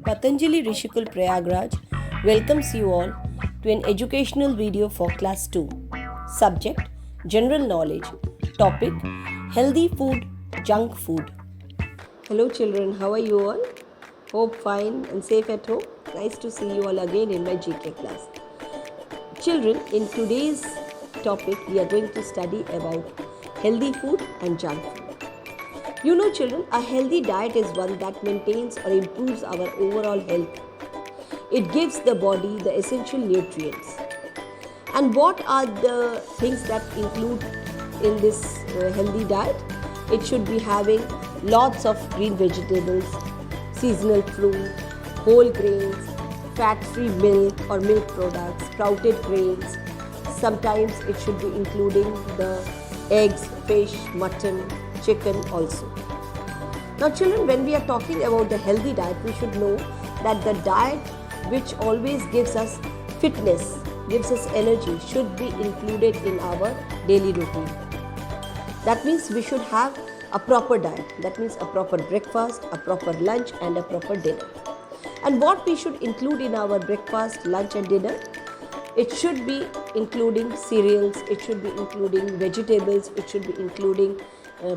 Patanjali Rishikul Prayagraj welcomes you all to an educational video for class 2. Subject General Knowledge. Topic Healthy Food, Junk Food. Hello children, how are you all? Hope fine and safe at home. Nice to see you all again in my GK class. Children, in today's topic we are going to study about healthy food and junk food. You know children, a healthy diet is one that maintains or improves our overall health. It gives the body the essential nutrients. And what are the things that include in this healthy diet? It should be having lots of green vegetables, seasonal fruit, whole grains, fat-free milk or milk products, sprouted grains. Sometimes it should be including the eggs, fish, mutton, chicken also. Now children, when we are talking about the healthy diet, we should know that the diet which always gives us fitness, gives us energy, should be included in our daily routine. That means we should have a proper diet. That means a proper breakfast, a proper lunch and a proper dinner. And what we should include in our breakfast, lunch and dinner? It should be including cereals, it should be including vegetables, it should be including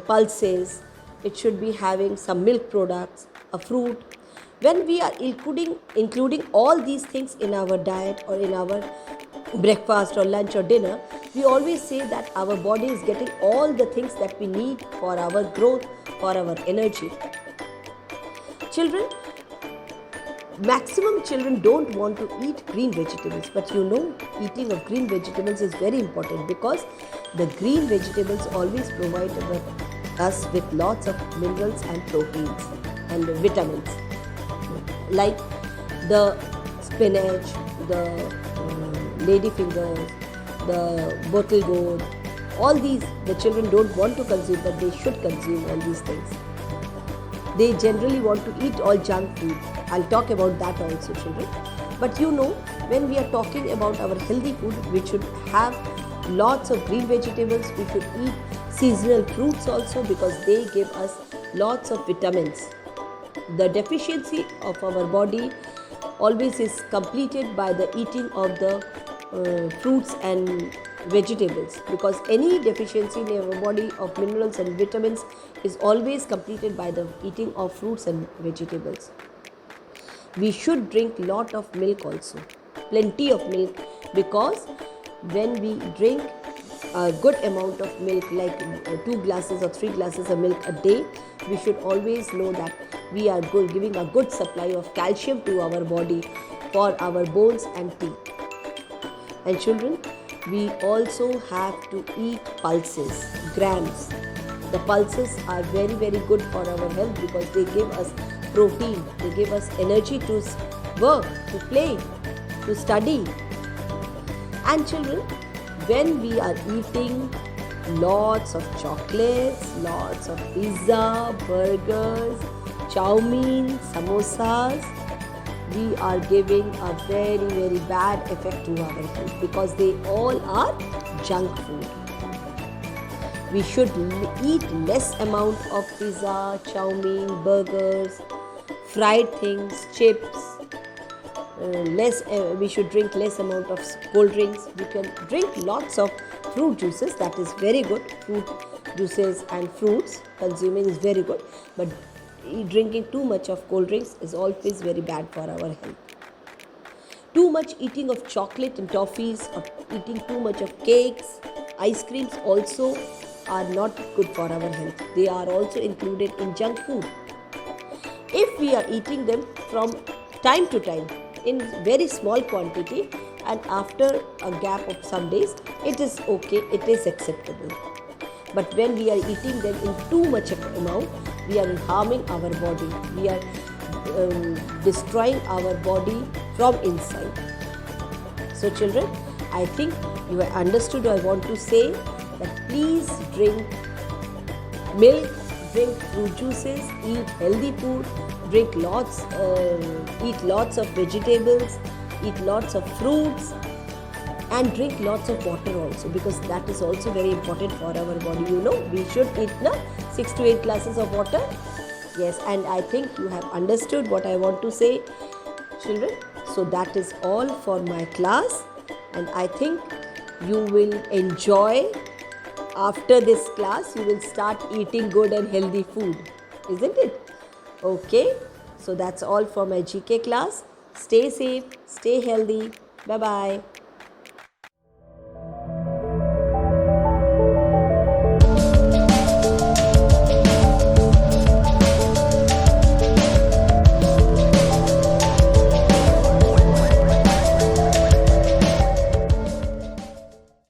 pulses, it should be having some milk products, a fruit. When we are including all these things in our diet or in our breakfast or lunch or dinner, we always say that our body is getting all the things that we need for our growth, for our energy. Children, maximum children don't want to eat green vegetables, but you know, eating of green vegetables is very important because the green vegetables always provide us with lots of minerals and proteins and vitamins, like the spinach, the ladyfingers, the bottle gourd. All these the children don't want to consume, but they should consume all these things. They generally want to eat all junk food. I'll talk about that also, children. But you know, when we are talking about our healthy food, we should have lots of green vegetables. We should eat seasonal fruits also because they give us lots of vitamins. The deficiency of our body always is completed by the eating of the fruits and vegetables, because any deficiency in our body of minerals and vitamins is always completed by the eating of fruits and vegetables. We should drink lot of milk also, plenty of milk, because when we drink a good amount of milk, like 2 glasses or 3 glasses of milk a day, we should always know that we are giving a good supply of calcium to our body for our bones and teeth. And children, we also have to eat pulses, grams. The pulses are very, very good for our health because they give us protein, they give us energy to work, to play, to study. And children, when we are eating lots of chocolates, lots of pizza, burgers, chow mein, samosas, we are giving a very, very bad effect to our health because they all are junk food. We should eat less amount of pizza, chow mein, burgers, fried things, chips. We should drink less amount of cold drinks. We can drink lots of fruit juices. That is very good. Fruit juices and fruits consuming is very good. But drinking too much of cold drinks is always very bad for our health. Too much eating of chocolate and toffees, or eating too much of cakes, ice creams also are not good for our health. They are also included in junk food. If we are eating them from time to time in very small quantity and after a gap of some days, it is okay, it is acceptable. But when we are eating them in too much amount, we are harming our body. We are destroying our body from inside. So children, I think you have understood. I want to say that please drink milk, drink fruit juices, eat healthy food, eat lots of vegetables, eat lots of fruits, and drink lots of water also, because that is also very important for our body. You know, we should eat 6 to 8 glasses of water Yes, and I think you have understood what I want to say, children. So that is all for my class, and I think you will enjoy. After this class, you will start eating good and healthy food, isn't it? Okay, so that's all for my GK class. Stay safe, stay healthy. Bye bye.